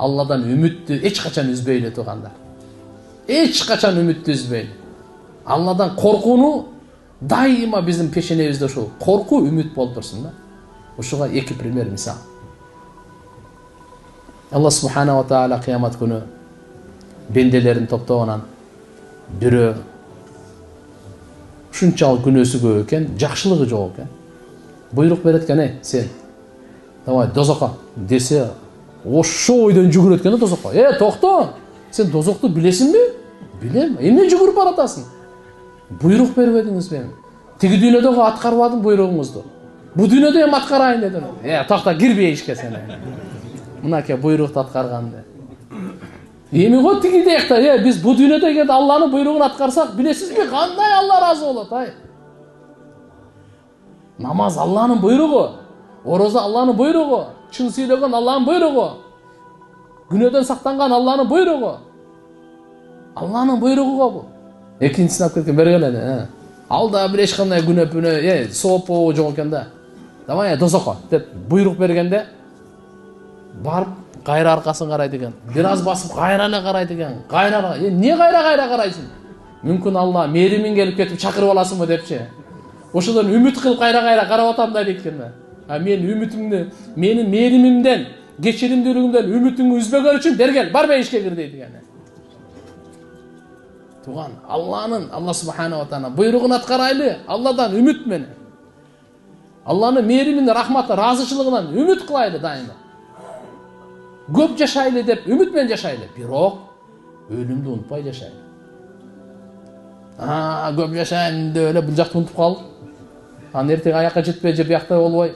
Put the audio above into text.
Алладан үмүттү эч качан үзбөйлү туугандар. Эч качан үмүттү үзбөйлү. Алладан коркууну дайыма биздин пешенебизде ушул коркуу үмүт болуп турсун да. Ушуга эки пример мисал. Алла субхана ва таала кыямат күнү бенделерин топтогонан бирөө ушунчалык күнөөсү көп экен, жакшылыгы жок экен. Буйрук берет экен, сен давай дозокко десе, ошо ойдон жүгүрөт экен дозокко. Токто, сен дозокту билесиңби? Билем. Эмне жүгүрүп баратасың? Буйрук бербедиңизби? Тиги дүйнөдөгү аткарбадың буйругуңузду. Бу дүйнөдө эми аткарайын дедим. Токто, кирбей ишке сен. Мынакей буйрукту аткарганды. Эми го тиги дейкта, биз бу дүйнөдө эгер Алланын буйругун аткарсак, билесизби, кандай Алла разы болот, Намаз Алланын буйругу, ороза Алланын буйругу, чын сүйлөгөн Алланын буйругу, күнөөдөн сактанган Алланын буйругу. Алланын буйругу го бу. Экинчисин алып кеткен берген эле. Ал да бир эч кандай күнөө соопо жок экен да. Давай дозокко деп буйрук бергенде барып кайра аркасын карайт экен. Бир аз басып кайра эле карайт экен. Кайра, эмне кайра карайсың? Мүмкүн Алла меримин келип кетип чакырып аласыңбы депчи. Ошодон үмүт кылып кайра карап атам да дейт экен. Мен үмүтүмдү, менин меримимден, кечиримдүүлүгүмдөн үмүтүңдү үзбөгөн үчүн бергел, барбай ишке кир дейт экен. Туган, Алла субхана ва таала буйругун аткарайлы, Алладан үмүт менен. Алланын меримин, рахматы, разычылыгынан үмүт кылайлы дайыма. Көп жашайлы деп үмүт менен жашайлы, бирок өлүмдү унутпай жашайлы. Көп жашайын деп эле бул жакты унутуп калып, анан эртең аякка жетпей же биякта болбой,